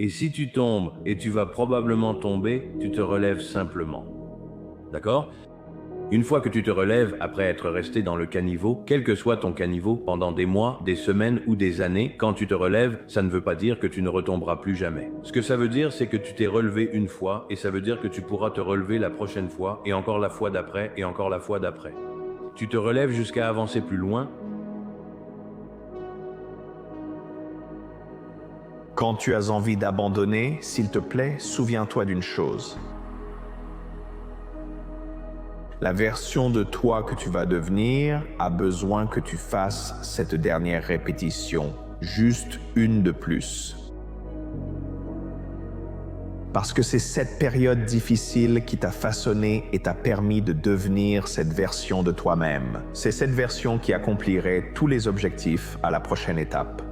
Et si tu tombes, et tu vas probablement tomber, tu te relèves simplement. D'accord ? Une fois que tu te relèves après être resté dans le caniveau, quel que soit ton caniveau, pendant des mois, des semaines ou des années, quand tu te relèves, ça ne veut pas dire que tu ne retomberas plus jamais. Ce que ça veut dire, c'est que tu t'es relevé une fois, et ça veut dire que tu pourras te relever la prochaine fois, et encore la fois d'après, et encore la fois d'après. Tu te relèves jusqu'à avancer plus loin. Quand tu as envie d'abandonner, s'il te plaît, souviens-toi d'une chose. La version de toi que tu vas devenir a besoin que tu fasses cette dernière répétition, juste une de plus. Parce que c'est cette période difficile qui t'a façonné et t'a permis de devenir cette version de toi-même. C'est cette version qui accomplirait tous les objectifs à la prochaine étape.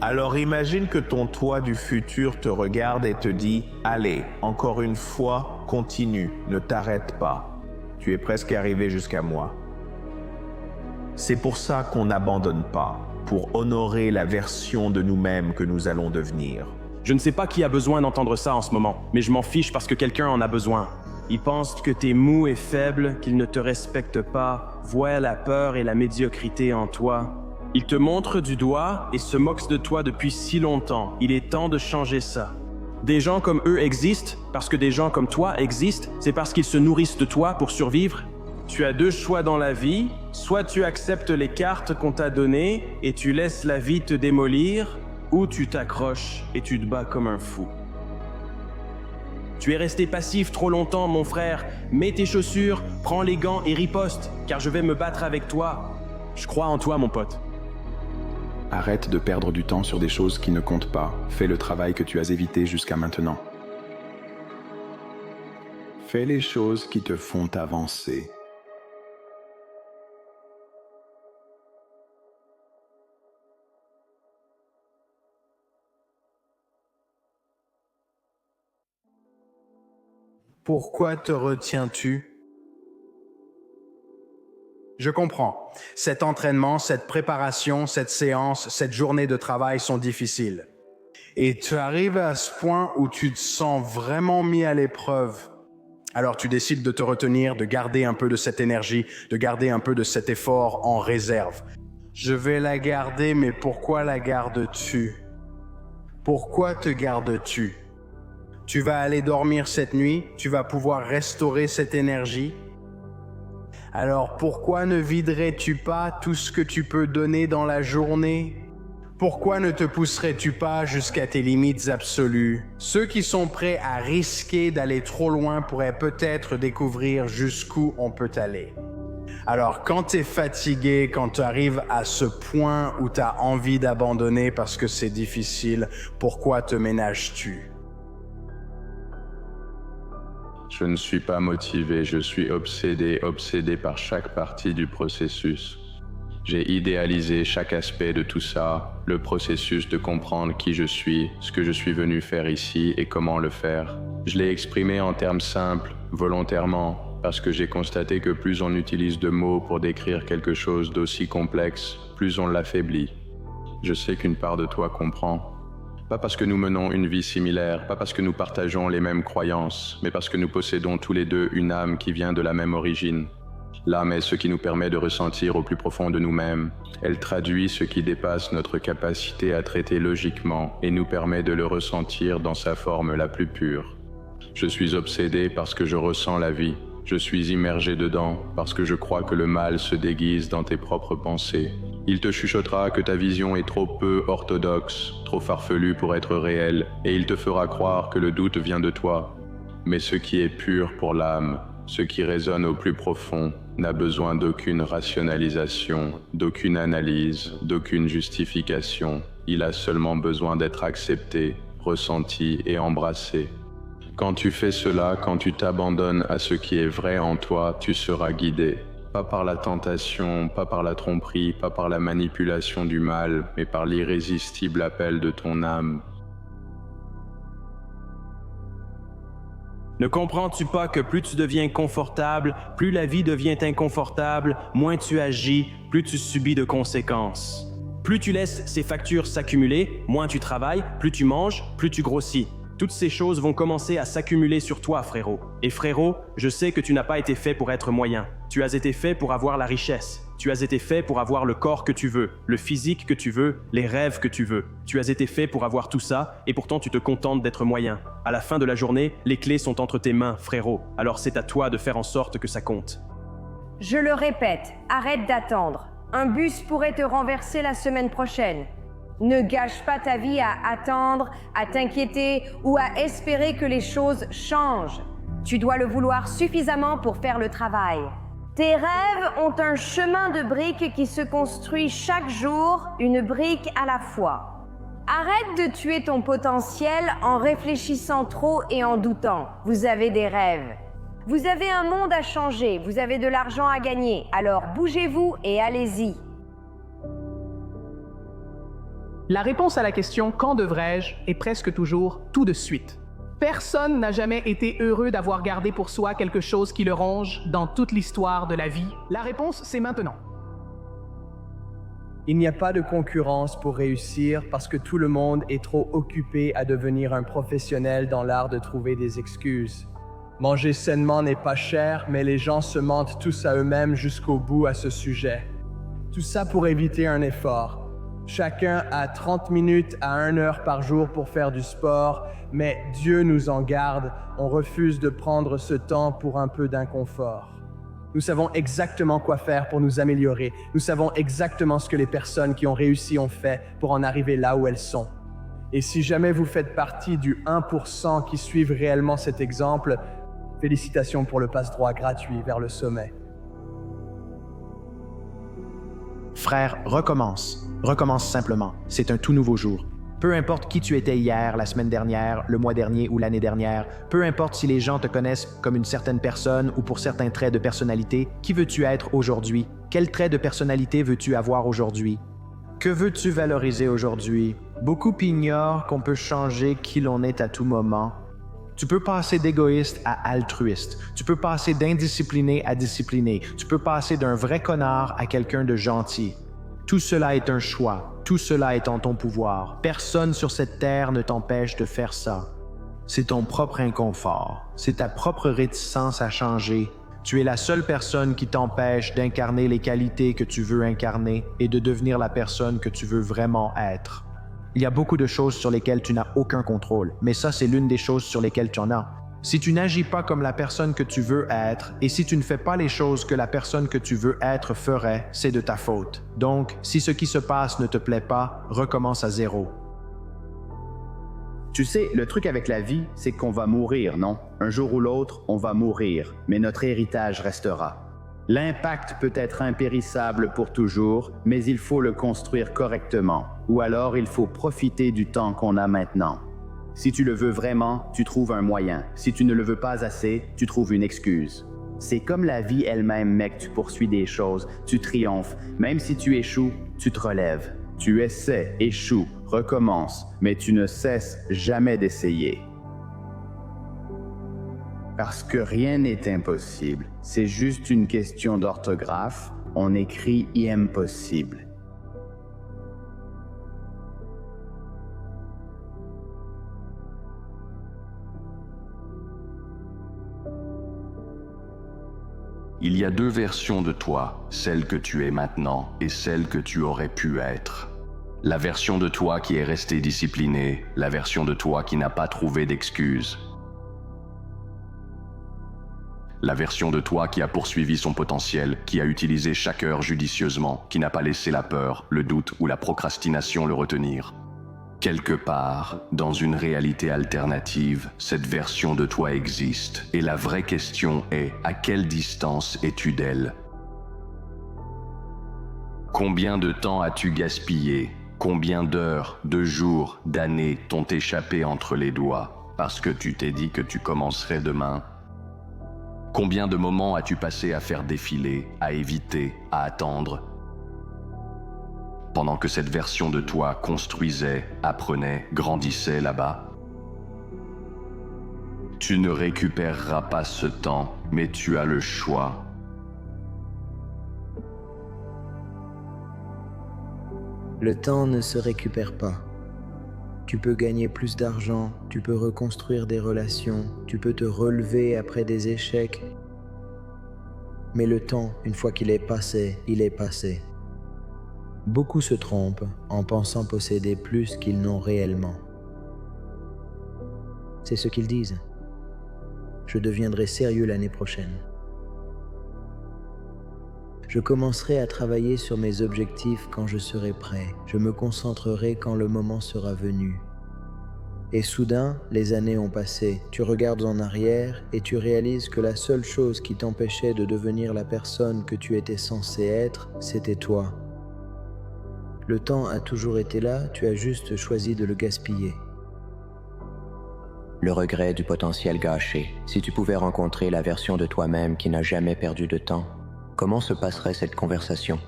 Alors imagine que ton toi du futur te regarde et te dit « Allez, encore une fois, continue, ne t'arrête pas. Tu es presque arrivé jusqu'à moi. » C'est pour ça qu'on n'abandonne pas, pour honorer la version de nous-mêmes que nous allons devenir. Je ne sais pas qui a besoin d'entendre ça en ce moment, mais je m'en fiche parce que quelqu'un en a besoin. Ils pensent que t'es mou et faible, qu'ils ne te respectent pas, voient la peur et la médiocrité en toi. Ils te montrent du doigt et se moquent de toi depuis si longtemps. Il est temps de changer ça. Des gens comme eux existent parce que des gens comme toi existent, c'est parce qu'ils se nourrissent de toi pour survivre. Tu as deux choix dans la vie, soit tu acceptes les cartes qu'on t'a données et tu laisses la vie te démolir, ou tu t'accroches et tu te bats comme un fou. Tu es resté passif trop longtemps, mon frère. Mets tes chaussures, prends les gants et riposte, car je vais me battre avec toi. Je crois en toi, mon pote. Arrête de perdre du temps sur des choses qui ne comptent pas. Fais le travail que tu as évité jusqu'à maintenant. Fais les choses qui te font avancer. Pourquoi te retiens-tu ? Je comprends. Cet entraînement, cette préparation, cette séance, cette journée de travail sont difficiles. Et tu arrives à ce point où tu te sens vraiment mis à l'épreuve. Alors tu décides de te retenir, de garder un peu de cette énergie, de garder un peu de cet effort en réserve. Je vais la garder, mais pourquoi la gardes-tu ? Pourquoi te gardes-tu ? Tu vas aller dormir cette nuit, tu vas pouvoir restaurer cette énergie. Alors pourquoi ne viderais-tu pas tout ce que tu peux donner dans la journée ? Pourquoi ne te pousserais-tu pas jusqu'à tes limites absolues ? Ceux qui sont prêts à risquer d'aller trop loin pourraient peut-être découvrir jusqu'où on peut aller. Alors quand tu es fatigué, quand tu arrives à ce point où tu as envie d'abandonner parce que c'est difficile, pourquoi te ménages-tu ? Je ne suis pas motivé, je suis obsédé par chaque partie du processus. J'ai idéalisé chaque aspect de tout ça, le processus de comprendre qui je suis, ce que je suis venu faire ici et comment le faire. Je l'ai exprimé en termes simples, volontairement, parce que j'ai constaté que plus on utilise de mots pour décrire quelque chose d'aussi complexe, plus on l'affaiblit. Je sais qu'une part de toi comprend. Pas parce que nous menons une vie similaire, pas parce que nous partageons les mêmes croyances, mais parce que nous possédons tous les deux une âme qui vient de la même origine. L'âme est ce qui nous permet de ressentir au plus profond de nous-mêmes. Elle traduit ce qui dépasse notre capacité à traiter logiquement et nous permet de le ressentir dans sa forme la plus pure. Je suis obsédé parce que je ressens la vie. Je suis immergé dedans parce que je crois que le mal se déguise dans tes propres pensées. Il te chuchotera que ta vision est trop peu orthodoxe, trop farfelue pour être réelle, et il te fera croire que le doute vient de toi. Mais ce qui est pur pour l'âme, ce qui résonne au plus profond, n'a besoin d'aucune rationalisation, d'aucune analyse, d'aucune justification. Il a seulement besoin d'être accepté, ressenti et embrassé. Quand tu fais cela, quand tu t'abandonnes à ce qui est vrai en toi, tu seras guidé. Pas par la tentation, pas par la tromperie, pas par la manipulation du mal, mais par l'irrésistible appel de ton âme. Ne comprends-tu pas que plus tu deviens confortable, plus la vie devient inconfortable, moins tu agis, plus tu subis de conséquences. Plus tu laisses ces factures s'accumuler, moins tu travailles, plus tu manges, plus tu grossis. Toutes ces choses vont commencer à s'accumuler sur toi, frérot. Et frérot, je sais que tu n'as pas été fait pour être moyen. Tu as été fait pour avoir la richesse. Tu as été fait pour avoir le corps que tu veux, le physique que tu veux, les rêves que tu veux. Tu as été fait pour avoir tout ça, et pourtant tu te contentes d'être moyen. À la fin de la journée, les clés sont entre tes mains, frérot. Alors c'est à toi de faire en sorte que ça compte. Je le répète, arrête d'attendre. Un bus pourrait te renverser la semaine prochaine. Ne gâche pas ta vie à attendre, à t'inquiéter ou à espérer que les choses changent. Tu dois le vouloir suffisamment pour faire le travail. Tes rêves ont un chemin de briques qui se construit chaque jour, une brique à la fois. Arrête de tuer ton potentiel en réfléchissant trop et en doutant. Vous avez des rêves. Vous avez un monde à changer, vous avez de l'argent à gagner, alors bougez-vous et allez-y. La réponse à la question « Quand devrais-je » est presque toujours « tout de suite ». Personne n'a jamais été heureux d'avoir gardé pour soi quelque chose qui le ronge dans toute l'histoire de la vie. La réponse, c'est maintenant. Il n'y a pas de concurrence pour réussir parce que tout le monde est trop occupé à devenir un professionnel dans l'art de trouver des excuses. Manger sainement n'est pas cher, mais les gens se mentent tous à eux-mêmes jusqu'au bout à ce sujet. Tout ça pour éviter un effort. Chacun a 30 minutes à 1 heure par jour pour faire du sport, mais Dieu nous en garde, on refuse de prendre ce temps pour un peu d'inconfort. Nous savons exactement quoi faire pour nous améliorer. Nous savons exactement ce que les personnes qui ont réussi ont fait pour en arriver là où elles sont. Et si jamais vous faites partie du 1% qui suivent réellement cet exemple, félicitations pour le passe-droit gratuit vers le sommet. Frère, recommence. Recommence simplement. C'est un tout nouveau jour. Peu importe qui tu étais hier, la semaine dernière, le mois dernier ou l'année dernière, peu importe si les gens te connaissent comme une certaine personne ou pour certains traits de personnalité, qui veux-tu être aujourd'hui? Quel trait de personnalité veux-tu avoir aujourd'hui? Que veux-tu valoriser aujourd'hui? Beaucoup ignorent qu'on peut changer qui l'on est à tout moment. Tu peux passer d'égoïste à altruiste. Tu peux passer d'indiscipliné à discipliné. Tu peux passer d'un vrai connard à quelqu'un de gentil. Tout cela est un choix. Tout cela est en ton pouvoir. Personne sur cette terre ne t'empêche de faire ça. C'est ton propre inconfort. C'est ta propre réticence à changer. Tu es la seule personne qui t'empêche d'incarner les qualités que tu veux incarner et de devenir la personne que tu veux vraiment être. Il y a beaucoup de choses sur lesquelles tu n'as aucun contrôle, mais ça, c'est l'une des choses sur lesquelles tu en as. Si tu n'agis pas comme la personne que tu veux être, et si tu ne fais pas les choses que la personne que tu veux être ferait, c'est de ta faute. Donc, si ce qui se passe ne te plaît pas, recommence à zéro. Tu sais, le truc avec la vie, c'est qu'on va mourir, non? Un jour ou l'autre, on va mourir, mais notre héritage restera. L'impact peut être impérissable pour toujours, mais il faut le construire correctement. Ou alors, il faut profiter du temps qu'on a maintenant. Si tu le veux vraiment, tu trouves un moyen. Si tu ne le veux pas assez, tu trouves une excuse. C'est comme la vie elle-même, mec, tu poursuis des choses, tu triomphes. Même si tu échoues, tu te relèves. Tu essaies, échoues, recommences, mais tu ne cesses jamais d'essayer. Parce que rien n'est impossible. C'est juste une question d'orthographe. On écrit impossible. Il y a 2 versions de toi, celle que tu es maintenant et celle que tu aurais pu être. La version de toi qui est restée disciplinée, la version de toi qui n'a pas trouvé d'excuses. La version de toi qui a poursuivi son potentiel, qui a utilisé chaque heure judicieusement, qui n'a pas laissé la peur, le doute ou la procrastination le retenir. Quelque part, dans une réalité alternative, cette version de toi existe, et la vraie question est, à quelle distance es-tu d'elle? Combien de temps as-tu gaspillé? Combien d'heures, de jours, d'années t'ont échappé entre les doigts, parce que tu t'es dit que tu commencerais demain? Combien de moments as-tu passé à faire défiler, à éviter, à attendre? Pendant que cette version de toi construisait, apprenait, grandissait là-bas. Tu ne récupéreras pas ce temps, mais tu as le choix. Le temps ne se récupère pas. Tu peux gagner plus d'argent, tu peux reconstruire des relations, tu peux te relever après des échecs. Mais le temps, une fois qu'il est passé, il est passé. Beaucoup se trompent en pensant posséder plus qu'ils n'ont réellement. C'est ce qu'ils disent. Je deviendrai sérieux l'année prochaine. Je commencerai à travailler sur mes objectifs quand je serai prêt. Je me concentrerai quand le moment sera venu. Et soudain, les années ont passé. Tu regardes en arrière et tu réalises que la seule chose qui t'empêchait de devenir la personne que tu étais censé être, c'était toi. Le temps a toujours été là, tu as juste choisi de le gaspiller. Le regret du potentiel gâché. Si tu pouvais rencontrer la version de toi-même qui n'a jamais perdu de temps, comment se passerait cette conversation?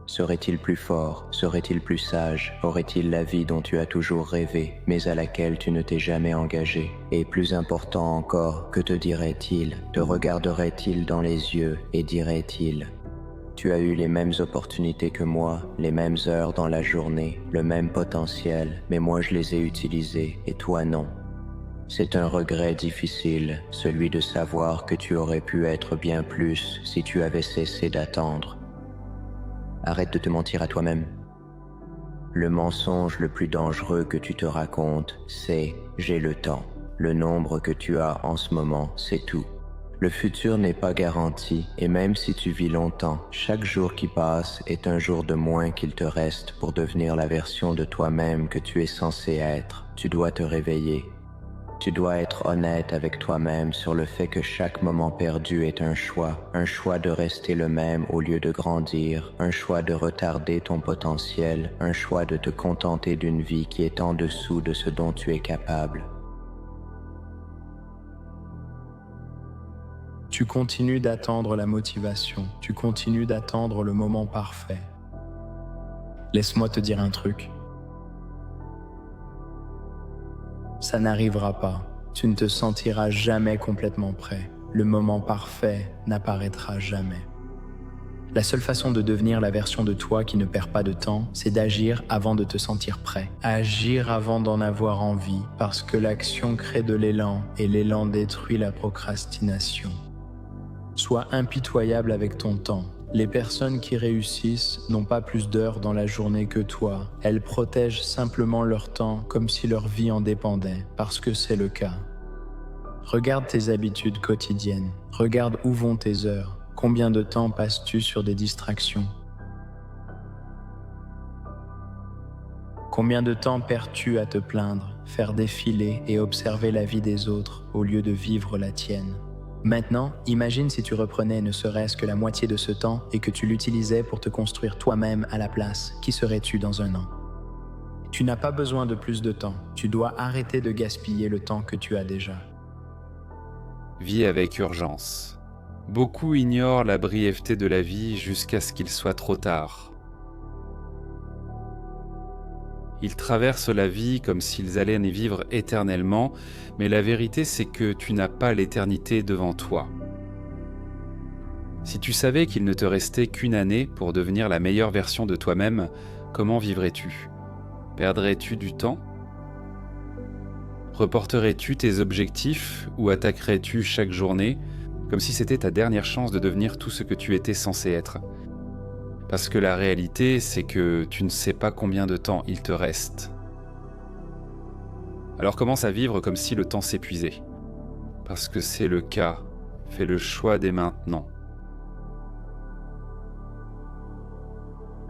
Serait-il plus fort? Serait-il plus sage? Aurait-il la vie dont tu as toujours rêvé, mais à laquelle tu ne t'es jamais engagé? Et plus important encore, que te dirait-il? Te regarderait-il dans les yeux et dirait-il: tu as eu les mêmes opportunités que moi, les mêmes heures dans la journée, le même potentiel, mais moi je les ai utilisées et toi non. C'est un regret difficile, celui de savoir que tu aurais pu être bien plus si tu avais cessé d'attendre. Arrête de te mentir à toi-même. Le mensonge le plus dangereux que tu te racontes, c'est « j'ai le temps ». Le nombre que tu as en ce moment, c'est tout. Le futur n'est pas garanti, et même si tu vis longtemps, chaque jour qui passe est un jour de moins qu'il te reste pour devenir la version de toi-même que tu es censé être. Tu dois te réveiller. Tu dois être honnête avec toi-même sur le fait que chaque moment perdu est un choix de rester le même au lieu de grandir, un choix de retarder ton potentiel, un choix de te contenter d'une vie qui est en dessous de ce dont tu es capable. Tu continues d'attendre la motivation, tu continues d'attendre le moment parfait. Laisse-moi te dire un truc. Ça n'arrivera pas. Tu ne te sentiras jamais complètement prêt. Le moment parfait n'apparaîtra jamais. La seule façon de devenir la version de toi qui ne perd pas de temps, c'est d'agir avant de te sentir prêt. Agir avant d'en avoir envie, parce que l'action crée de l'élan et l'élan détruit la procrastination. Sois impitoyable avec ton temps. Les personnes qui réussissent n'ont pas plus d'heures dans la journée que toi. Elles protègent simplement leur temps comme si leur vie en dépendait, parce que c'est le cas. Regarde tes habitudes quotidiennes. Regarde où vont tes heures. Combien de temps passes-tu sur des distractions? Combien de temps perds-tu à te plaindre, faire défiler et observer la vie des autres au lieu de vivre la tienne? Maintenant, imagine si tu reprenais ne serait-ce que la moitié de ce temps et que tu l'utilisais pour te construire toi-même à la place. Qui serais-tu dans un an? Tu n'as pas besoin de plus de temps. Tu dois arrêter de gaspiller le temps que tu as déjà. Vis avec urgence. Beaucoup ignorent la brièveté de la vie jusqu'à ce qu'il soit trop tard. Ils traversent la vie comme s'ils allaient y vivre éternellement, mais la vérité c'est que tu n'as pas l'éternité devant toi. Si tu savais qu'il ne te restait qu'une année pour devenir la meilleure version de toi-même, comment vivrais-tu? Perdrais-tu du temps? Reporterais-tu tes objectifs ou attaquerais-tu chaque journée comme si c'était ta dernière chance de devenir tout ce que tu étais censé être? Parce que la réalité, c'est que tu ne sais pas combien de temps il te reste. Alors commence à vivre comme si le temps s'épuisait. Parce que c'est le cas. Fais le choix dès maintenant.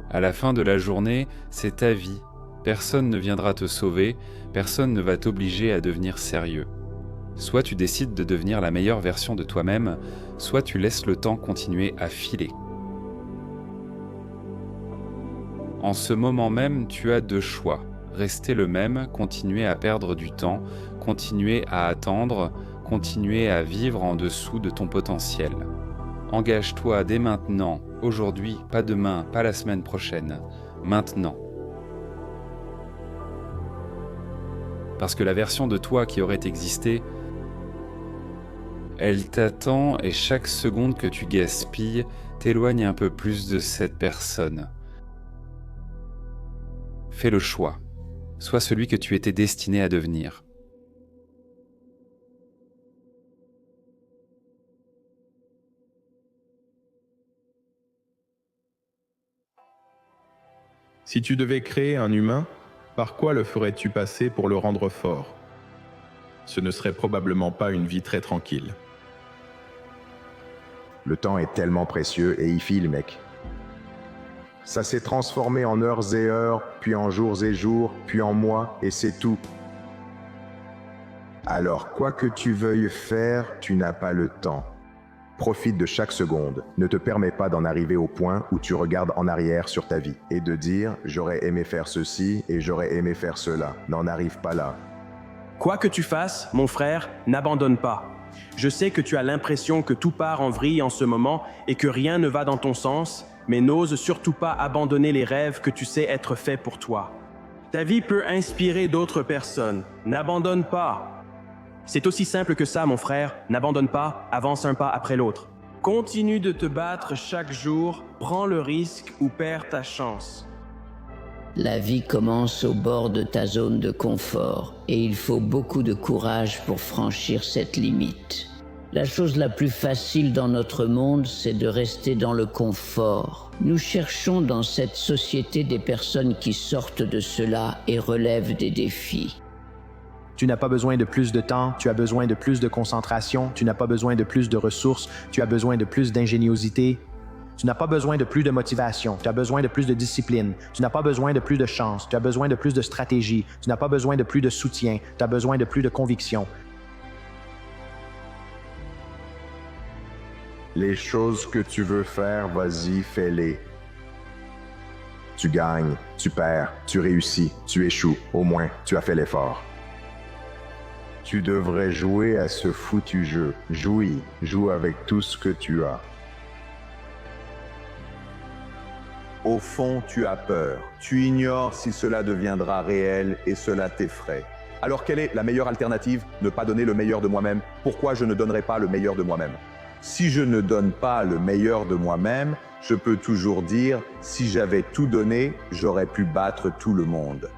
À la fin de la journée, c'est ta vie. Personne ne viendra te sauver, personne ne va t'obliger à devenir sérieux. Soit tu décides de devenir la meilleure version de toi-même, soit tu laisses le temps continuer à filer. En ce moment même, tu as deux choix. Rester le même, continuer à perdre du temps, continuer à attendre, continuer à vivre en dessous de ton potentiel. Engage-toi dès maintenant, aujourd'hui, pas demain, pas la semaine prochaine, maintenant. Parce que la version de toi qui aurait existé, elle t'attend et chaque seconde que tu gaspilles t'éloigne un peu plus de cette personne. Fais le choix. Sois celui que tu étais destiné à devenir. Si tu devais créer un humain, par quoi le ferais-tu passer pour le rendre fort? Ce ne serait probablement pas une vie très tranquille. Le temps est tellement précieux et il file, mec. Ça s'est transformé en heures et heures, puis en jours et jours, puis en mois, et c'est tout. Alors, quoi que tu veuilles faire, tu n'as pas le temps. Profite de chaque seconde. Ne te permets pas d'en arriver au point où tu regardes en arrière sur ta vie et de dire « j'aurais aimé faire ceci et j'aurais aimé faire cela ». N'en arrive pas là. Quoi que tu fasses, mon frère, n'abandonne pas. Je sais que tu as l'impression que tout part en vrille en ce moment et que rien ne va dans ton sens, mais n'ose surtout pas abandonner les rêves que tu sais être faits pour toi. Ta vie peut inspirer d'autres personnes. N'abandonne pas. C'est aussi simple que ça, mon frère. N'abandonne pas, avance un pas après l'autre. Continue de te battre chaque jour, prends le risque ou perds ta chance. La vie commence au bord de ta zone de confort et il faut beaucoup de courage pour franchir cette limite. La chose la plus facile dans notre monde, c'est de rester dans le confort. Nous cherchons dans cette société des personnes qui sortent de cela et relèvent des défis. Tu n'as pas besoin de plus de temps, tu as besoin de plus de concentration, tu n'as pas besoin de plus de ressources, tu as besoin de plus d'ingéniosité. Tu n'as pas besoin de plus de motivation, tu as besoin de plus de discipline. Tu n'as pas besoin de plus de chance, tu as besoin de plus de stratégie. Tu n'as pas besoin de plus de soutien, tu as besoin de plus de conviction. Les choses que tu veux faire, vas-y, fais-les. Tu gagnes, tu perds, tu réussis, tu échoues. Au moins, tu as fait l'effort. Tu devrais jouer à ce foutu jeu. Joue avec tout ce que tu as. Au fond, tu as peur. Tu ignores si cela deviendra réel et cela t'effraie. Alors quelle est la meilleure alternative? Ne pas donner le meilleur de moi-même. Pourquoi je ne donnerai pas le meilleur de moi-même? Si je ne donne pas le meilleur de moi-même, je peux toujours dire « si j'avais tout donné, j'aurais pu battre tout le monde ».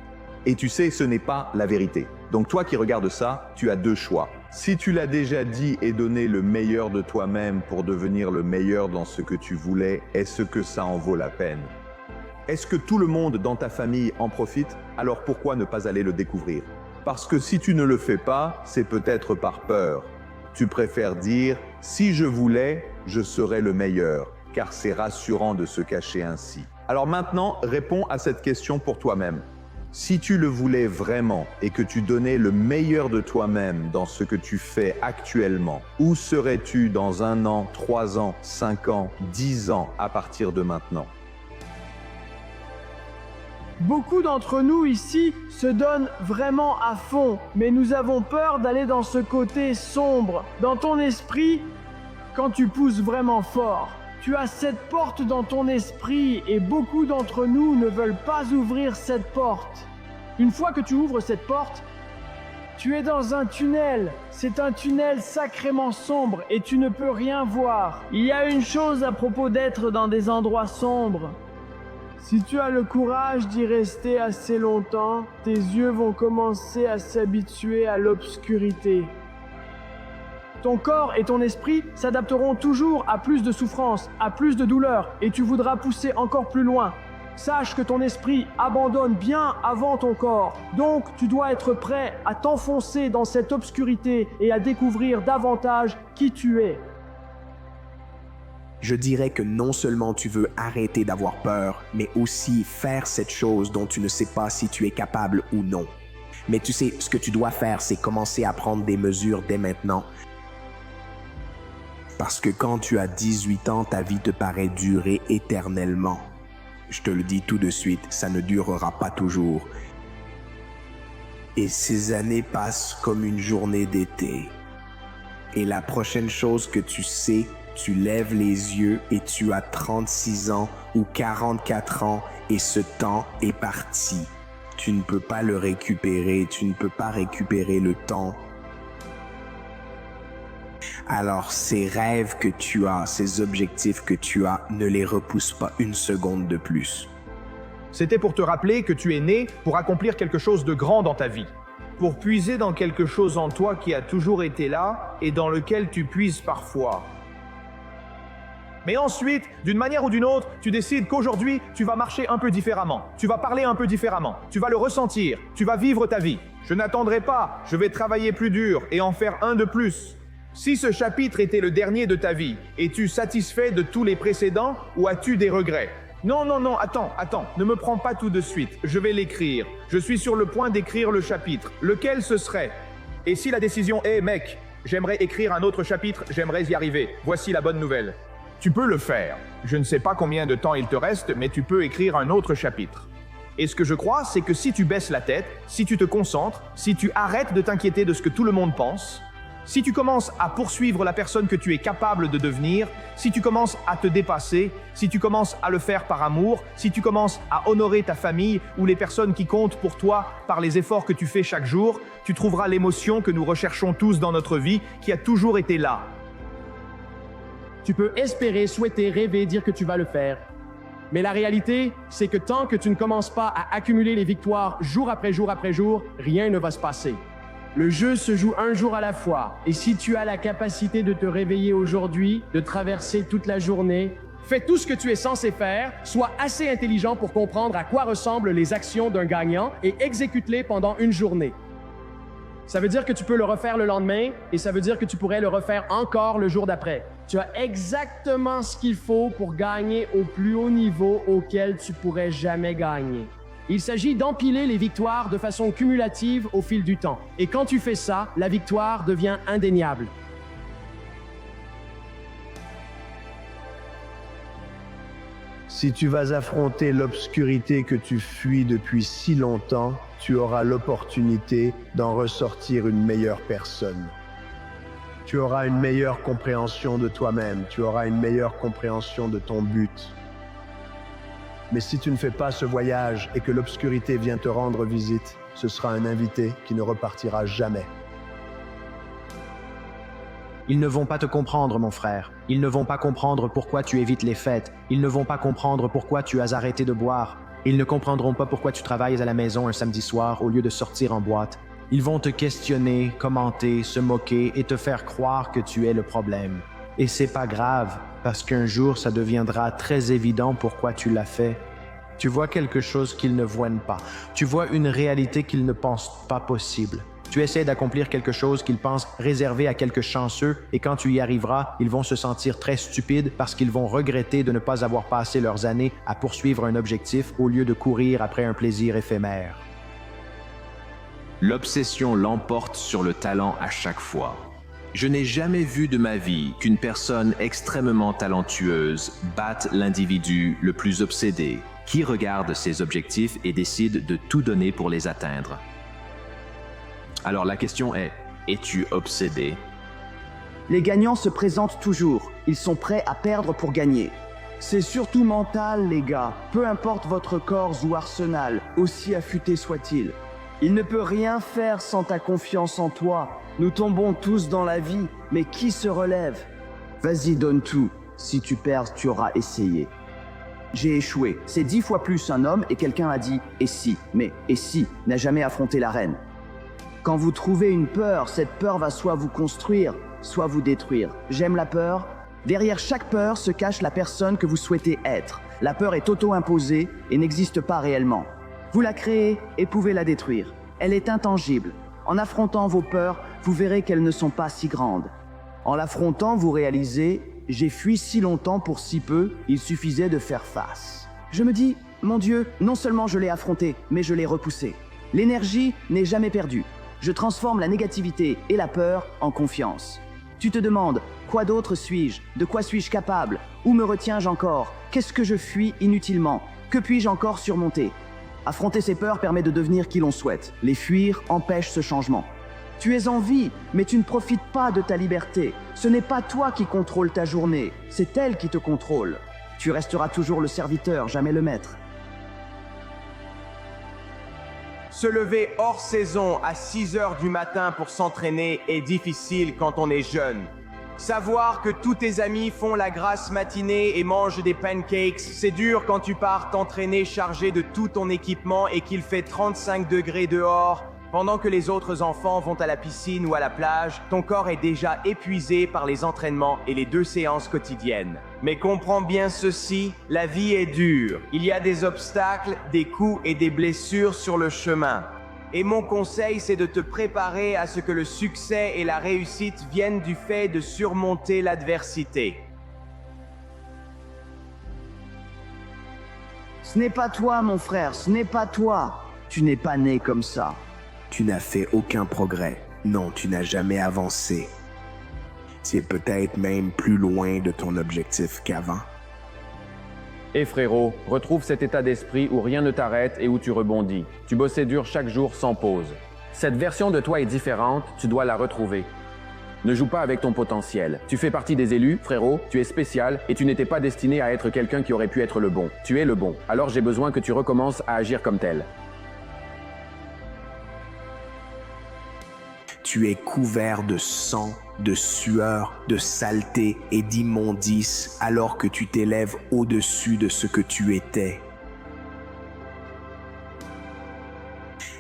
Et tu sais, ce n'est pas la vérité. Donc toi qui regardes ça, tu as deux choix. Si tu l'as déjà dit et donné le meilleur de toi-même pour devenir le meilleur dans ce que tu voulais, est-ce que ça en vaut la peine? Est-ce que tout le monde dans ta famille en profite? Alors pourquoi ne pas aller le découvrir? Parce que si tu ne le fais pas, c'est peut-être par peur. Tu préfères dire « si je voulais, je serais le meilleur », car c'est rassurant de se cacher ainsi. Alors maintenant, réponds à cette question pour toi-même. Si tu le voulais vraiment et que tu donnais le meilleur de toi-même dans ce que tu fais actuellement, où serais-tu dans 1 an, 3 ans, 5 ans, 10 ans à partir de maintenant? Beaucoup d'entre nous ici se donnent vraiment à fond, mais nous avons peur d'aller dans ce côté sombre. Dans ton esprit, quand tu pousses vraiment fort, tu as cette porte dans ton esprit et beaucoup d'entre nous ne veulent pas ouvrir cette porte. Une fois que tu ouvres cette porte, tu es dans un tunnel. C'est un tunnel sacrément sombre et tu ne peux rien voir. Il y a une chose à propos d'être dans des endroits sombres. Si tu as le courage d'y rester assez longtemps, tes yeux vont commencer à s'habituer à l'obscurité. Ton corps et ton esprit s'adapteront toujours à plus de souffrance, à plus de douleur, et tu voudras pousser encore plus loin. Sache que ton esprit abandonne bien avant ton corps. Donc, tu dois être prêt à t'enfoncer dans cette obscurité et à découvrir davantage qui tu es. Je dirais que non seulement tu veux arrêter d'avoir peur, mais aussi faire cette chose dont tu ne sais pas si tu es capable ou non. Mais tu sais, ce que tu dois faire, c'est commencer à prendre des mesures dès maintenant. Parce que quand tu as 18 ans, ta vie te paraît durer éternellement. Je te le dis tout de suite, ça ne durera pas toujours. Et ces années passent comme une journée d'été. Et la prochaine chose que tu sais, tu lèves les yeux et tu as 36 ans ou 44 ans et ce temps est parti. Tu ne peux pas le récupérer, tu ne peux pas récupérer le temps. Alors ces rêves que tu as, ces objectifs que tu as, ne les repousse pas une seconde de plus. C'était pour te rappeler que tu es né pour accomplir quelque chose de grand dans ta vie. Pour puiser dans quelque chose en toi qui a toujours été là et dans lequel tu puises parfois. Mais ensuite, d'une manière ou d'une autre, tu décides qu'aujourd'hui, tu vas marcher un peu différemment. Tu vas parler un peu différemment. Tu vas le ressentir. Tu vas vivre ta vie. Je n'attendrai pas. Je vais travailler plus dur et en faire un de plus. Si ce chapitre était le dernier de ta vie, es-tu satisfait de tous les précédents ou as-tu des regrets? Non, attends, ne me prends pas tout de suite. Je vais l'écrire. Je suis sur le point d'écrire le chapitre. Lequel ce serait? Et si la décision est, mec, j'aimerais écrire un autre chapitre, j'aimerais y arriver. Voici la bonne nouvelle. Tu peux le faire. Je ne sais pas combien de temps il te reste, mais tu peux écrire un autre chapitre. Et ce que je crois, c'est que si tu baisses la tête, si tu te concentres, si tu arrêtes de t'inquiéter de ce que tout le monde pense, si tu commences à poursuivre la personne que tu es capable de devenir, si tu commences à te dépasser, si tu commences à le faire par amour, si tu commences à honorer ta famille ou les personnes qui comptent pour toi par les efforts que tu fais chaque jour, tu trouveras l'émotion que nous recherchons tous dans notre vie, qui a toujours été là. Tu peux espérer, souhaiter, rêver, dire que tu vas le faire. Mais la réalité, c'est que tant que tu ne commences pas à accumuler les victoires jour après jour après jour, rien ne va se passer. Le jeu se joue un jour à la fois. Et si tu as la capacité de te réveiller aujourd'hui, de traverser toute la journée, fais tout ce que tu es censé faire, sois assez intelligent pour comprendre à quoi ressemblent les actions d'un gagnant et exécute-les pendant une journée. Ça veut dire que tu peux le refaire le lendemain et ça veut dire que tu pourrais le refaire encore le jour d'après. Tu as exactement ce qu'il faut pour gagner au plus haut niveau auquel tu pourrais jamais gagner. Il s'agit d'empiler les victoires de façon cumulative au fil du temps. Et quand tu fais ça, la victoire devient indéniable. Si tu vas affronter l'obscurité que tu fuis depuis si longtemps, tu auras l'opportunité d'en ressortir une meilleure personne. Tu auras une meilleure compréhension de toi-même, tu auras une meilleure compréhension de ton but. Mais si tu ne fais pas ce voyage et que l'obscurité vient te rendre visite, ce sera un invité qui ne repartira jamais. Ils ne vont pas te comprendre, mon frère. Ils ne vont pas comprendre pourquoi tu évites les fêtes. Ils ne vont pas comprendre pourquoi tu as arrêté de boire. Ils ne comprendront pas pourquoi tu travailles à la maison un samedi soir au lieu de sortir en boîte. Ils vont te questionner, commenter, se moquer et te faire croire que tu es le problème. Et c'est pas grave, parce qu'un jour ça deviendra très évident pourquoi tu l'as fait. Tu vois quelque chose qu'ils ne voient pas. Tu vois une réalité qu'ils ne pensent pas possible. Tu essaies d'accomplir quelque chose qu'ils pensent réservé à quelques chanceux et quand tu y arriveras, ils vont se sentir très stupides parce qu'ils vont regretter de ne pas avoir passé leurs années à poursuivre un objectif au lieu de courir après un plaisir éphémère. L'obsession l'emporte sur le talent à chaque fois. Je n'ai jamais vu de ma vie qu'une personne extrêmement talentueuse batte l'individu le plus obsédé, qui regarde ses objectifs et décide de tout donner pour les atteindre. Alors la question est, es-tu obsédé? Les gagnants se présentent toujours. Ils sont prêts à perdre pour gagner. C'est surtout mental, les gars. Peu importe votre corps ou arsenal, aussi affûté soit-il. Il ne peut rien faire sans ta confiance en toi. Nous tombons tous dans la vie, mais qui se relève? Vas-y, donne tout. Si tu perds, tu auras essayé. J'ai échoué. C'est 10 fois plus un homme et quelqu'un a dit « et si ?» Mais « et si ?» n'a jamais affronté l'arène. Quand vous trouvez une peur, cette peur va soit vous construire, soit vous détruire. J'aime la peur. Derrière chaque peur se cache la personne que vous souhaitez être. La peur est auto-imposée et n'existe pas réellement. Vous la créez et pouvez la détruire. Elle est intangible. En affrontant vos peurs, vous verrez qu'elles ne sont pas si grandes. En l'affrontant, vous réalisez « j'ai fui si longtemps pour si peu, il suffisait de faire face ». Je me dis « mon Dieu, non seulement je l'ai affronté, mais je l'ai repoussé ». L'énergie n'est jamais perdue. Je transforme la négativité et la peur en confiance. Tu te demandes, quoi d'autre suis-je? De quoi suis-je capable? Où me retiens-je encore? Qu'est-ce que je fuis inutilement? Que puis-je encore surmonter? Affronter ces peurs permet de devenir qui l'on souhaite. Les fuir empêche ce changement. Tu es en vie, mais tu ne profites pas de ta liberté. Ce n'est pas toi qui contrôle ta journée, c'est elle qui te contrôle. Tu resteras toujours le serviteur, jamais le maître. Se lever hors saison à 6 heures du matin pour s'entraîner est difficile quand on est jeune. Savoir que tous tes amis font la grasse matinée et mangent des pancakes, c'est dur quand tu pars t'entraîner chargé de tout ton équipement et qu'il fait 35 degrés dehors. Pendant que les autres enfants vont à la piscine ou à la plage, ton corps est déjà épuisé par les entraînements et les 2 séances quotidiennes. Mais comprends bien ceci, la vie est dure. Il y a des obstacles, des coups et des blessures sur le chemin. Et mon conseil, c'est de te préparer à ce que le succès et la réussite viennent du fait de surmonter l'adversité. Ce n'est pas toi, mon frère, ce n'est pas toi. Tu n'es pas né comme ça. Tu n'as fait aucun progrès. Non, tu n'as jamais avancé. Tu es peut-être même plus loin de ton objectif qu'avant. Et frérot, retrouve cet état d'esprit où rien ne t'arrête et où tu rebondis. Tu bossais dur chaque jour sans pause. Cette version de toi est différente, tu dois la retrouver. Ne joue pas avec ton potentiel. Tu fais partie des élus, frérot, tu es spécial et tu n'étais pas destiné à être quelqu'un qui aurait pu être le bon. Tu es le bon. Alors j'ai besoin que tu recommences à agir comme tel. Tu es couvert de sang, de sueur, de saleté et d'immondice alors que tu t'élèves au-dessus de ce que tu étais.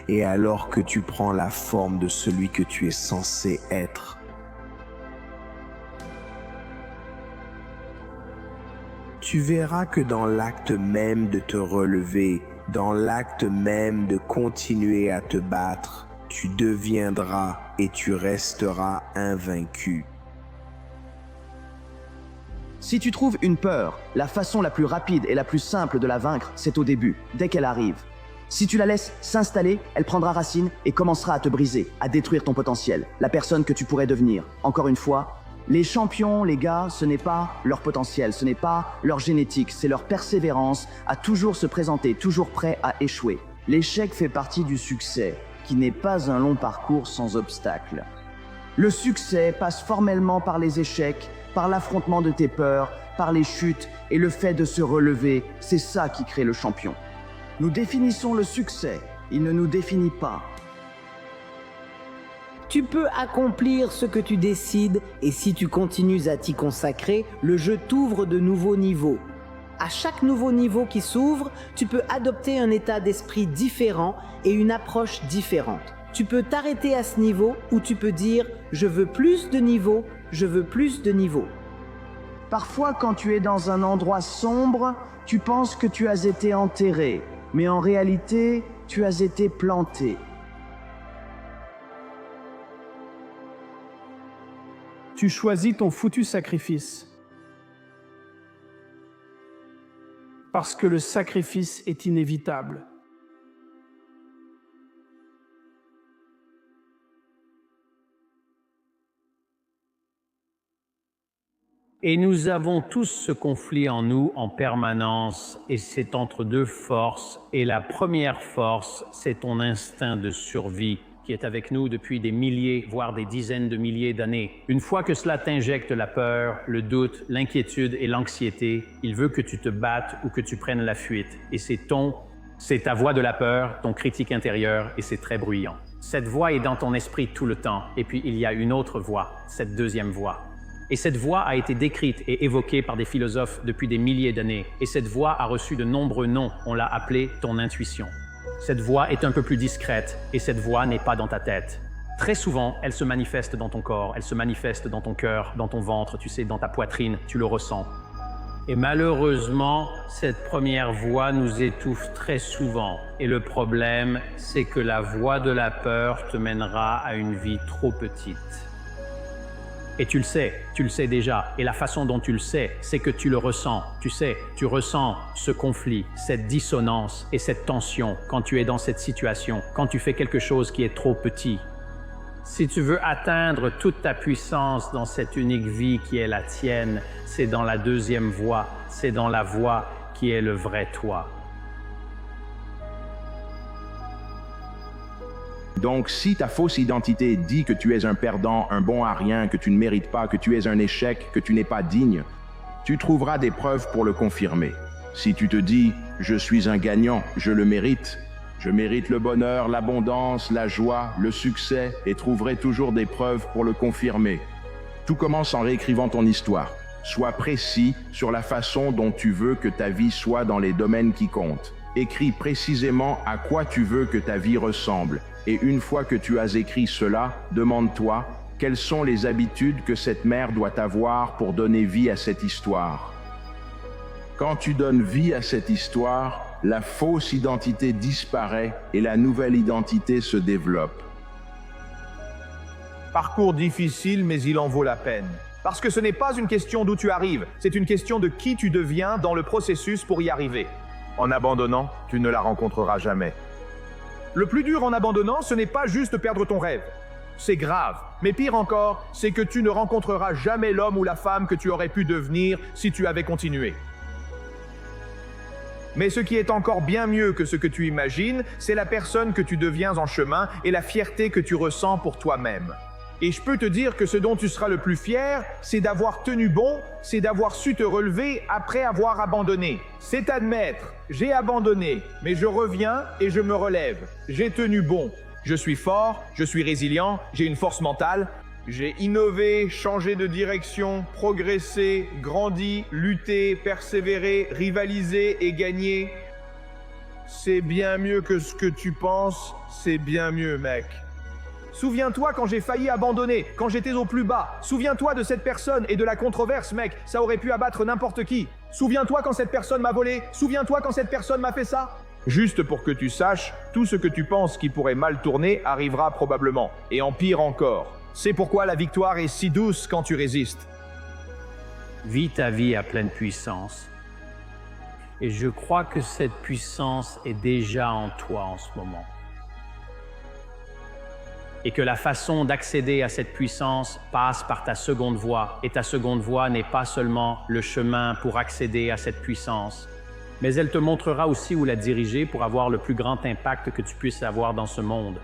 Et alors que tu prends la forme de celui que tu es censé être. Tu verras que dans l'acte même de te relever, dans l'acte même de continuer à te battre, tu deviendras et tu resteras invaincu. Si tu trouves une peur, la façon la plus rapide et la plus simple de la vaincre, c'est au début, dès qu'elle arrive. Si tu la laisses s'installer, elle prendra racine et commencera à te briser, à détruire ton potentiel, la personne que tu pourrais devenir. Encore une fois, les champions, les gars, ce n'est pas leur potentiel, ce n'est pas leur génétique, c'est leur persévérance à toujours se présenter, toujours prêt à échouer. L'échec fait partie du succès, qui n'est pas un long parcours sans obstacles. Le succès passe formellement par les échecs, par l'affrontement de tes peurs, par les chutes et le fait de se relever, c'est ça qui crée le champion. Nous définissons le succès, il ne nous définit pas. Tu peux accomplir ce que tu décides et si tu continues à t'y consacrer, le jeu t'ouvre de nouveaux niveaux. À chaque nouveau niveau qui s'ouvre, tu peux adopter un état d'esprit différent et une approche différente. Tu peux t'arrêter à ce niveau ou tu peux dire « je veux plus de niveaux, je veux plus de niveaux ». Parfois, quand tu es dans un endroit sombre, tu penses que tu as été enterré, mais en réalité, tu as été planté. Tu choisis ton foutu sacrifice. Parce que le sacrifice est inévitable. Et nous avons tous ce conflit en nous en permanence, et c'est entre deux forces. Et la première force, c'est ton instinct de survie qui est avec nous depuis des milliers, voire des dizaines de milliers d'années. Une fois que cela t'injecte la peur, le doute, l'inquiétude et l'anxiété, il veut que tu te battes ou que tu prennes la fuite. Et c'est ta voix de la peur, ton critique intérieur, et c'est très bruyant. Cette voix est dans ton esprit tout le temps, et puis il y a une autre voix, cette deuxième voix. Et cette voix a été décrite et évoquée par des philosophes depuis des milliers d'années. Et cette voix a reçu de nombreux noms. On l'a appelée ton intuition. Cette voix est un peu plus discrète et cette voix n'est pas dans ta tête. Très souvent, elle se manifeste dans ton corps, elle se manifeste dans ton cœur, dans ton ventre, tu sais, dans ta poitrine, tu le ressens. Et malheureusement, cette première voix nous étouffe très souvent. Et le problème, c'est que la voix de la peur te mènera à une vie trop petite. Et tu le sais déjà. Et la façon dont tu le sais, c'est que tu le ressens. Tu sais, tu ressens ce conflit, cette dissonance et cette tension quand tu es dans cette situation, quand tu fais quelque chose qui est trop petit. Si tu veux atteindre toute ta puissance dans cette unique vie qui est la tienne, c'est dans la deuxième voie, c'est dans la voie qui est le vrai toi. Donc, si ta fausse identité dit que tu es un perdant, un bon à rien, que tu ne mérites pas, que tu es un échec, que tu n'es pas digne, tu trouveras des preuves pour le confirmer. Si tu te dis « je suis un gagnant, je le mérite », je mérite le bonheur, l'abondance, la joie, le succès et trouverai toujours des preuves pour le confirmer. Tout commence en réécrivant ton histoire. Sois précis sur la façon dont tu veux que ta vie soit dans les domaines qui comptent. Écris précisément à quoi tu veux que ta vie ressemble. Et une fois que tu as écrit cela, demande-toi quelles sont les habitudes que cette mère doit avoir pour donner vie à cette histoire. Quand tu donnes vie à cette histoire, la fausse identité disparaît et la nouvelle identité se développe. Parcours difficile, mais il en vaut la peine. Parce que ce n'est pas une question d'où tu arrives, c'est une question de qui tu deviens dans le processus pour y arriver. En abandonnant, tu ne la rencontreras jamais. Le plus dur en abandonnant, ce n'est pas juste perdre ton rêve. C'est grave, mais pire encore, c'est que tu ne rencontreras jamais l'homme ou la femme que tu aurais pu devenir si tu avais continué. Mais ce qui est encore bien mieux que ce que tu imagines, c'est la personne que tu deviens en chemin et la fierté que tu ressens pour toi-même. Et je peux te dire que ce dont tu seras le plus fier, c'est d'avoir tenu bon, c'est d'avoir su te relever après avoir abandonné. C'est admettre, j'ai abandonné, mais je reviens et je me relève. J'ai tenu bon. Je suis fort, je suis résilient, j'ai une force mentale. J'ai innové, changé de direction, progressé, grandi, lutté, persévéré, rivalisé et gagné. C'est bien mieux que ce que tu penses, c'est bien mieux, mec. Souviens-toi quand j'ai failli abandonner, quand j'étais au plus bas. Souviens-toi de cette personne et de la controverse, mec. Ça aurait pu abattre n'importe qui. Souviens-toi quand cette personne m'a volé. Souviens-toi quand cette personne m'a fait ça. Juste pour que tu saches, tout ce que tu penses qui pourrait mal tourner arrivera probablement. Et en pire encore. C'est pourquoi la victoire est si douce quand tu résistes. Vis ta vie à pleine puissance. Et je crois que cette puissance est déjà en toi en ce moment. Et que la façon d'accéder à cette puissance passe par ta seconde voie. Et ta seconde voie n'est pas seulement le chemin pour accéder à cette puissance, mais elle te montrera aussi où la diriger pour avoir le plus grand impact que tu puisses avoir dans ce monde.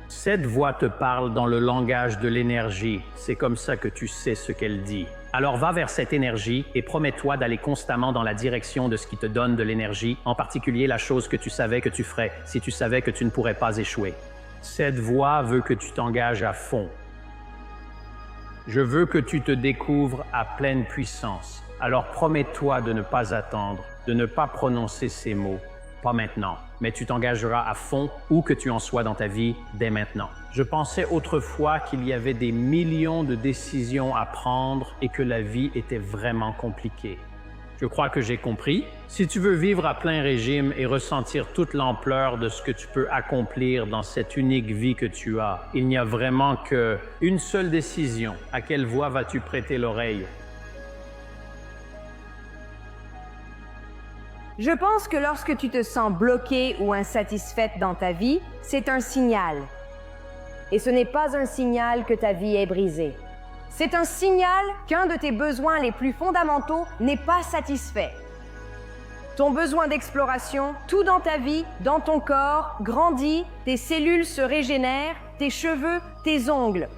Cette voix te parle dans le langage de l'énergie. C'est comme ça que tu sais ce qu'elle dit. Alors va vers cette énergie et promets-toi d'aller constamment dans la direction de ce qui te donne de l'énergie, en particulier la chose que tu savais que tu ferais si tu savais que tu ne pourrais pas échouer. Cette voix veut que tu t'engages à fond. Je veux que tu te découvres à pleine puissance. Alors promets-toi de ne pas attendre, de ne pas prononcer ces mots. Pas maintenant, mais tu t'engageras à fond où que tu en sois dans ta vie dès maintenant. Je pensais autrefois qu'il y avait des millions de décisions à prendre et que la vie était vraiment compliquée. Je crois que j'ai compris. Si tu veux vivre à plein régime et ressentir toute l'ampleur de ce que tu peux accomplir dans cette unique vie que tu as, il n'y a vraiment qu'une seule décision. À quelle voix vas-tu prêter l'oreille? Je pense que lorsque tu te sens bloqué ou insatisfaite dans ta vie, c'est un signal. Et ce n'est pas un signal que ta vie est brisée. C'est un signal qu'un de tes besoins les plus fondamentaux n'est pas satisfait. Ton besoin d'exploration, tout dans ta vie, dans ton corps, grandit, tes cellules se régénèrent, tes cheveux, tes ongles.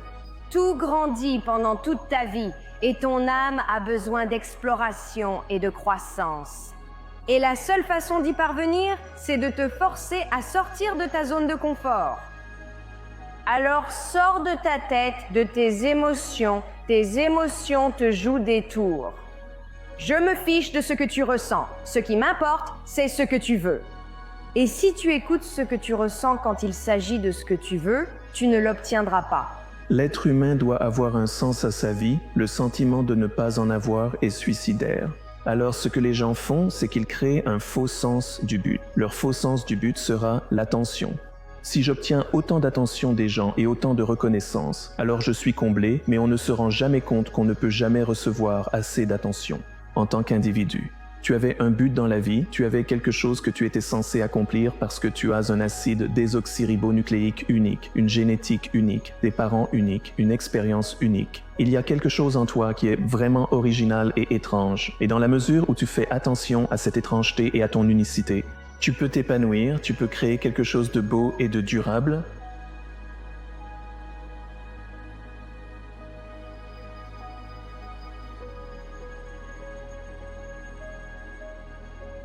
Tout grandit pendant toute ta vie et ton âme a besoin d'exploration et de croissance. Et la seule façon d'y parvenir, c'est de te forcer à sortir de ta zone de confort. Alors sors de ta tête, de tes émotions te jouent des tours. Je me fiche de ce que tu ressens. Ce qui m'importe, c'est ce que tu veux. Et si tu écoutes ce que tu ressens quand il s'agit de ce que tu veux, tu ne l'obtiendras pas. L'être humain doit avoir un sens à sa vie, le sentiment de ne pas en avoir est suicidaire. Alors ce que les gens font, c'est qu'ils créent un faux sens du but. Leur faux sens du but sera l'attention. Si j'obtiens autant d'attention des gens et autant de reconnaissance, alors je suis comblé, mais on ne se rend jamais compte qu'on ne peut jamais recevoir assez d'attention. En tant qu'individu, tu avais un but dans la vie, tu avais quelque chose que tu étais censé accomplir parce que tu as un acide désoxyribonucléique unique, une génétique unique, des parents uniques, une expérience unique. Il y a quelque chose en toi qui est vraiment original et étrange, et dans la mesure où tu fais attention à cette étrangeté et à ton unicité, tu peux t'épanouir, tu peux créer quelque chose de beau et de durable.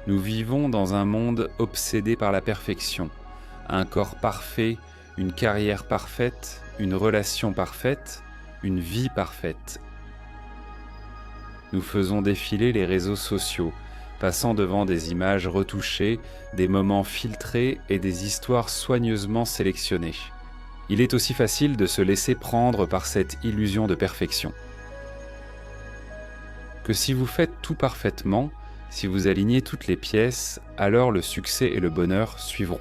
Nous vivons dans un monde obsédé par la perfection. Un corps parfait, une carrière parfaite, une relation parfaite, une vie parfaite. Nous faisons défiler les réseaux sociaux, passant devant des images retouchées, des moments filtrés et des histoires soigneusement sélectionnées. Il est aussi facile de se laisser prendre par cette illusion de perfection. Que si vous faites tout parfaitement, si vous alignez toutes les pièces, alors le succès et le bonheur suivront.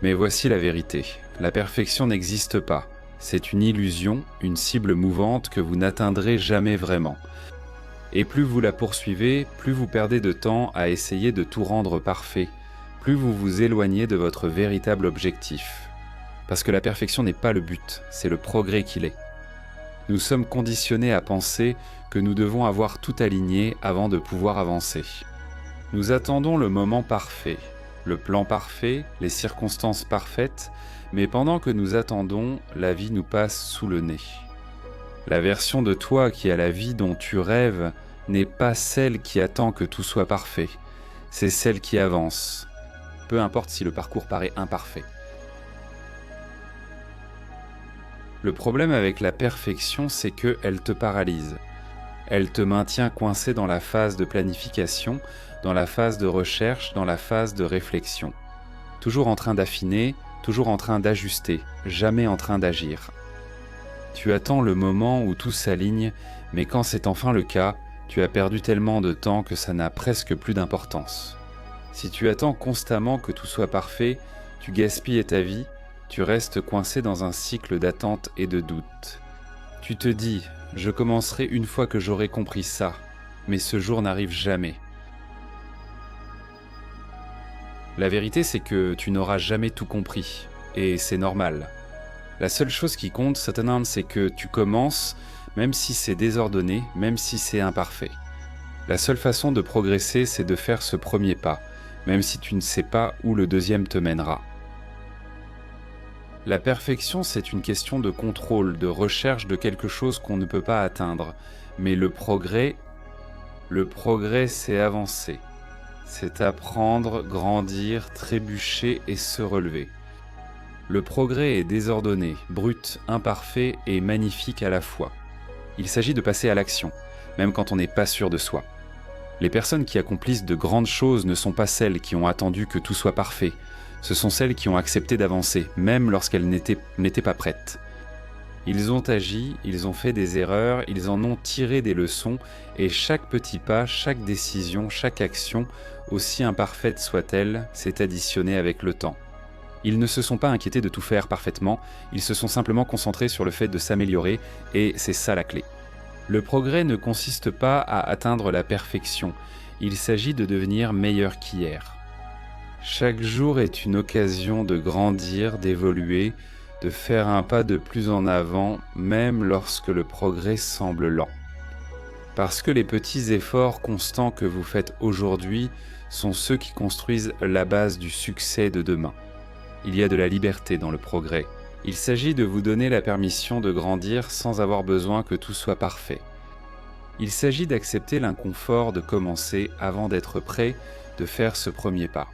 Mais voici la vérité, la perfection n'existe pas. C'est une illusion, une cible mouvante que vous n'atteindrez jamais vraiment. Et plus vous la poursuivez, plus vous perdez de temps à essayer de tout rendre parfait, plus vous vous éloignez de votre véritable objectif. Parce que la perfection n'est pas le but, c'est le progrès qu'il est. Nous sommes conditionnés à penser que nous devons avoir tout aligné avant de pouvoir avancer. Nous attendons le moment parfait, le plan parfait, les circonstances parfaites, mais pendant que nous attendons, la vie nous passe sous le nez. La version de toi qui a la vie dont tu rêves n'est pas celle qui attend que tout soit parfait, c'est celle qui avance, peu importe si le parcours paraît imparfait. Le problème avec la perfection, c'est qu'elle te paralyse. Elle te maintient coincé dans la phase de planification, dans la phase de recherche, dans la phase de réflexion. Toujours en train d'affiner, toujours en train d'ajuster, jamais en train d'agir. Tu attends le moment où tout s'aligne, mais quand c'est enfin le cas, tu as perdu tellement de temps que ça n'a presque plus d'importance. Si tu attends constamment que tout soit parfait, tu gaspilles ta vie, tu restes coincé dans un cycle d'attente et de doute. Tu te dis, je commencerai une fois que j'aurai compris ça, mais ce jour n'arrive jamais. La vérité, c'est que tu n'auras jamais tout compris, et c'est normal. La seule chose qui compte, Satanan, c'est que tu commences, même si c'est désordonné, même si c'est imparfait. La seule façon de progresser, c'est de faire ce premier pas, même si tu ne sais pas où le deuxième te mènera. La perfection, c'est une question de contrôle, de recherche de quelque chose qu'on ne peut pas atteindre. Mais le progrès, c'est avancer. C'est apprendre, grandir, trébucher et se relever. Le progrès est désordonné, brut, imparfait et magnifique à la fois. Il s'agit de passer à l'action, même quand on n'est pas sûr de soi. Les personnes qui accomplissent de grandes choses ne sont pas celles qui ont attendu que tout soit parfait. Ce sont celles qui ont accepté d'avancer, même lorsqu'elles n'étaient pas prêtes. Ils ont agi, ils ont fait des erreurs, ils en ont tiré des leçons, et chaque petit pas, chaque décision, chaque action, aussi imparfaite soit-elle, s'est additionnée avec le temps. Ils ne se sont pas inquiétés de tout faire parfaitement, ils se sont simplement concentrés sur le fait de s'améliorer, et c'est ça la clé. Le progrès ne consiste pas à atteindre la perfection, il s'agit de devenir meilleur qu'hier. Chaque jour est une occasion de grandir, d'évoluer, de faire un pas de plus en avant, même lorsque le progrès semble lent. Parce que les petits efforts constants que vous faites aujourd'hui sont ceux qui construisent la base du succès de demain. Il y a de la liberté dans le progrès. Il s'agit de vous donner la permission de grandir sans avoir besoin que tout soit parfait. Il s'agit d'accepter l'inconfort de commencer avant d'être prêt de faire ce premier pas.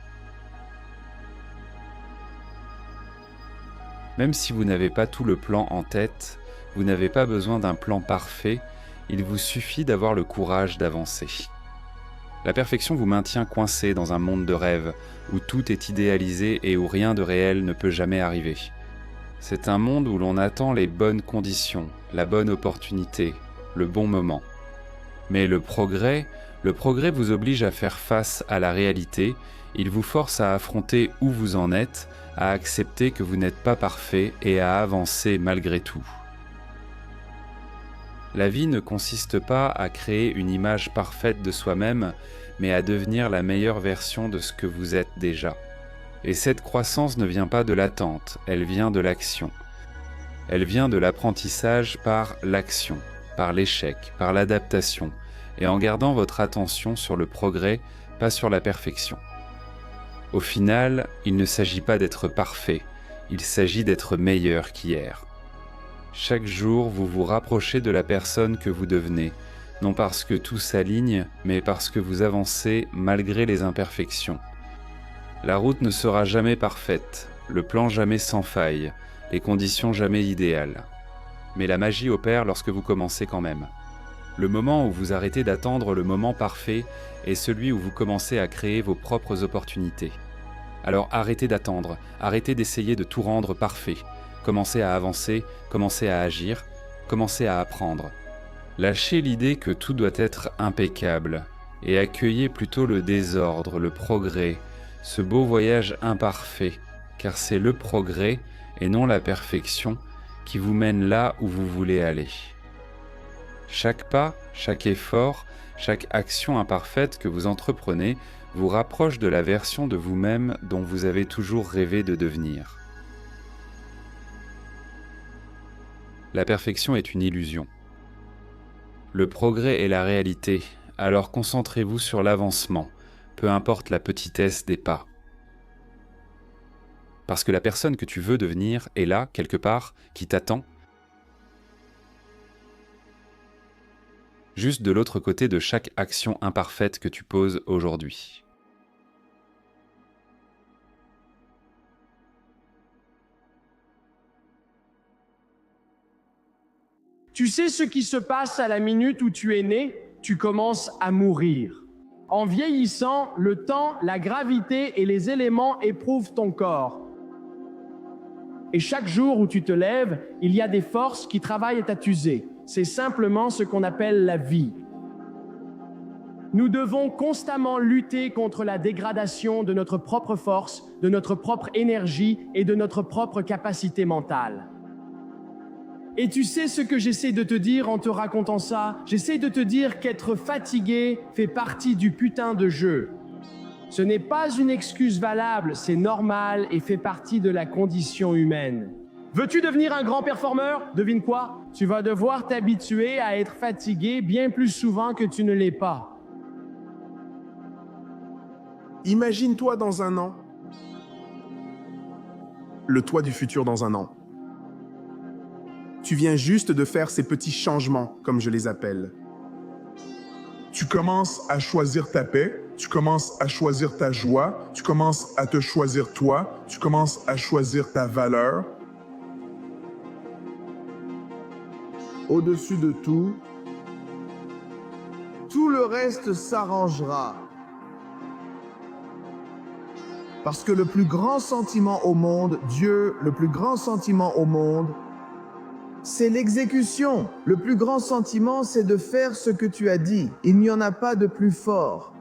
Même si vous n'avez pas tout le plan en tête, vous n'avez pas besoin d'un plan parfait, il vous suffit d'avoir le courage d'avancer. La perfection vous maintient coincé dans un monde de rêve, où tout est idéalisé et où rien de réel ne peut jamais arriver. C'est un monde où l'on attend les bonnes conditions, la bonne opportunité, le bon moment. Mais le progrès vous oblige à faire face à la réalité, il vous force à affronter où vous en êtes, à accepter que vous n'êtes pas parfait et à avancer malgré tout. La vie ne consiste pas à créer une image parfaite de soi-même, mais à devenir la meilleure version de ce que vous êtes déjà. Et cette croissance ne vient pas de l'attente, elle vient de l'action. Elle vient de l'apprentissage par l'action, par l'échec, par l'adaptation, et en gardant votre attention sur le progrès, pas sur la perfection. Au final, il ne s'agit pas d'être parfait, il s'agit d'être meilleur qu'hier. Chaque jour, vous vous rapprochez de la personne que vous devenez, non parce que tout s'aligne, mais parce que vous avancez malgré les imperfections. La route ne sera jamais parfaite, le plan jamais sans faille, les conditions jamais idéales. Mais la magie opère lorsque vous commencez quand même. Le moment où vous arrêtez d'attendre le moment parfait est celui où vous commencez à créer vos propres opportunités. Alors arrêtez d'attendre, arrêtez d'essayer de tout rendre parfait. Commencez à avancer, commencez à agir, commencez à apprendre. Lâchez l'idée que tout doit être impeccable et accueillez plutôt le désordre, le progrès, ce beau voyage imparfait, car c'est le progrès et non la perfection qui vous mène là où vous voulez aller. Chaque pas, chaque effort, chaque action imparfaite que vous entreprenez vous rapproche de la version de vous-même dont vous avez toujours rêvé de devenir. La perfection est une illusion. Le progrès est la réalité, alors concentrez-vous sur l'avancement, peu importe la petitesse des pas. Parce que la personne que tu veux devenir est là, quelque part, qui t'attend, juste de l'autre côté de chaque action imparfaite que tu poses aujourd'hui. Tu sais ce qui se passe à la minute où tu es né? Tu commences à mourir. En vieillissant, le temps, la gravité et les éléments éprouvent ton corps. Et chaque jour où tu te lèves, il y a des forces qui travaillent à t'user. C'est simplement ce qu'on appelle la vie. Nous devons constamment lutter contre la dégradation de notre propre force, de notre propre énergie et de notre propre capacité mentale. Et tu sais ce que j'essaie de te dire en te racontant ça? J'essaie de te dire qu'être fatigué fait partie du putain de jeu. Ce n'est pas une excuse valable, c'est normal et fait partie de la condition humaine. Veux-tu devenir un grand performeur? Devine quoi? Tu vas devoir t'habituer à être fatigué bien plus souvent que tu ne l'es pas. Imagine-toi dans un an. Le toi du futur dans un an. Tu viens juste de faire ces petits changements, comme je les appelle. Tu commences à choisir ta paix, tu commences à choisir ta joie, tu commences à te choisir toi, tu commences à choisir ta valeur. Au-dessus de tout, tout le reste s'arrangera. Parce que le plus grand sentiment au monde, Dieu, le plus grand sentiment au monde, c'est l'exécution. Le plus grand sentiment, c'est de faire ce que tu as dit. Il n'y en a pas de plus fort.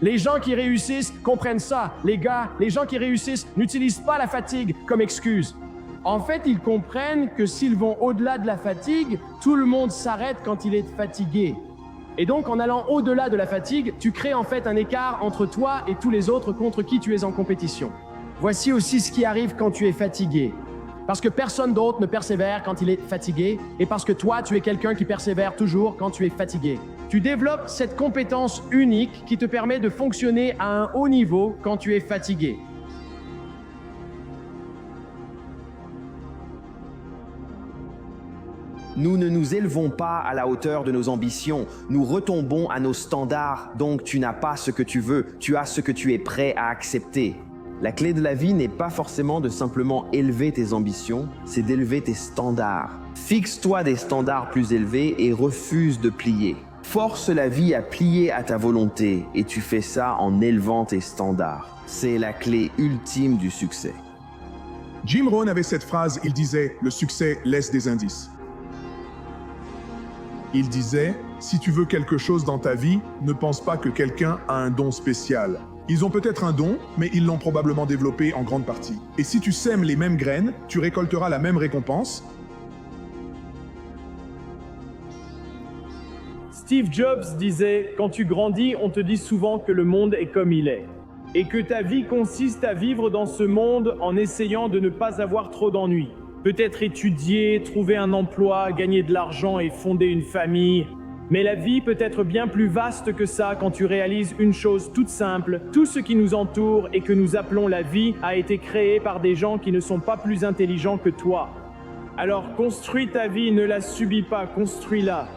Les gens qui réussissent comprennent ça. Les gars, les gens qui réussissent n'utilisent pas la fatigue comme excuse. En fait, ils comprennent que s'ils vont au-delà de la fatigue, tout le monde s'arrête quand il est fatigué. Et donc, en allant au-delà de la fatigue, tu crées en fait un écart entre toi et tous les autres contre qui tu es en compétition. Voici aussi ce qui arrive quand tu es fatigué. Parce que personne d'autre ne persévère quand il est fatigué, et parce que toi, tu es quelqu'un qui persévère toujours quand tu es fatigué. Tu développes cette compétence unique qui te permet de fonctionner à un haut niveau quand tu es fatigué. Nous ne nous élevons pas à la hauteur de nos ambitions, nous retombons à nos standards, donc tu n'as pas ce que tu veux, tu as ce que tu es prêt à accepter. La clé de la vie n'est pas forcément de simplement élever tes ambitions, c'est d'élever tes standards. Fixe-toi des standards plus élevés et refuse de plier. Force la vie à plier à ta volonté et tu fais ça en élevant tes standards. C'est la clé ultime du succès. Jim Rohn avait cette phrase, il disait « Le succès laisse des indices ». Il disait, si tu veux quelque chose dans ta vie, ne pense pas que quelqu'un a un don spécial. Ils ont peut-être un don, mais ils l'ont probablement développé en grande partie. Et si tu sèmes les mêmes graines, tu récolteras la même récompense. Steve Jobs disait, quand tu grandis, on te dit souvent que le monde est comme il est. Et que ta vie consiste à vivre dans ce monde en essayant de ne pas avoir trop d'ennuis. Peut-être étudier, trouver un emploi, gagner de l'argent et fonder une famille. Mais la vie peut être bien plus vaste que ça quand tu réalises une chose toute simple. Tout ce qui nous entoure et que nous appelons la vie a été créé par des gens qui ne sont pas plus intelligents que toi. Alors construis ta vie, ne la subis pas, construis-la.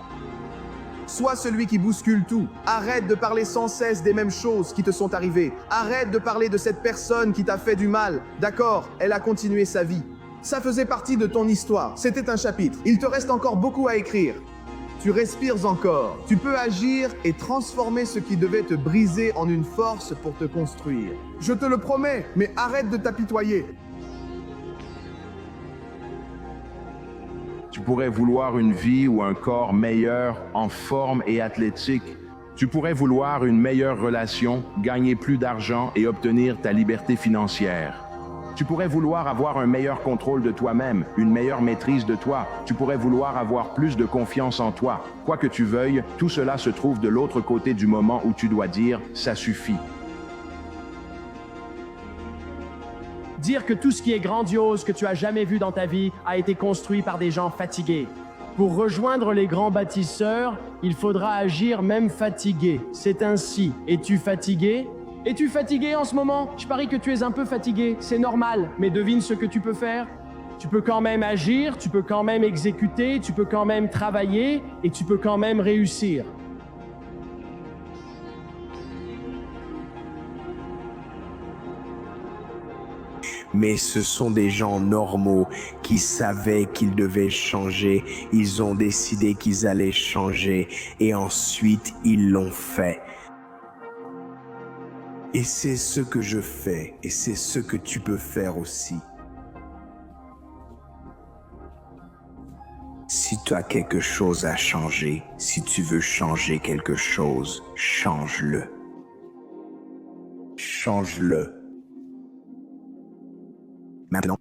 Sois celui qui bouscule tout. Arrête de parler sans cesse des mêmes choses qui te sont arrivées. Arrête de parler de cette personne qui t'a fait du mal. D'accord, elle a continué sa vie. Ça faisait partie de ton histoire. C'était un chapitre. Il te reste encore beaucoup à écrire. Tu respires encore. Tu peux agir et transformer ce qui devait te briser en une force pour te construire. Je te le promets, mais arrête de t'apitoyer. Tu pourrais vouloir une vie ou un corps meilleur, en forme et athlétique. Tu pourrais vouloir une meilleure relation, gagner plus d'argent et obtenir ta liberté financière. Tu pourrais vouloir avoir un meilleur contrôle de toi-même, une meilleure maîtrise de toi. Tu pourrais vouloir avoir plus de confiance en toi. Quoi que tu veuilles, tout cela se trouve de l'autre côté du moment où tu dois dire « ça suffit ». Dire que tout ce qui est grandiose que tu as jamais vu dans ta vie a été construit par des gens fatigués. Pour rejoindre les grands bâtisseurs, il faudra agir même fatigué. C'est ainsi. Es-tu fatigué? Es-tu fatigué en ce moment? Je parie que tu es un peu fatigué. C'est normal. Mais devine ce que tu peux faire. Tu peux quand même agir, tu peux quand même exécuter, tu peux quand même travailler et tu peux quand même réussir. Mais ce sont des gens normaux qui savaient qu'ils devaient changer. Ils ont décidé qu'ils allaient changer et ensuite ils l'ont fait. Et c'est ce que je fais et c'est ce que tu peux faire aussi. Si tu as quelque chose à changer, si tu veux changer quelque chose, change-le. Change-le. Maintenant.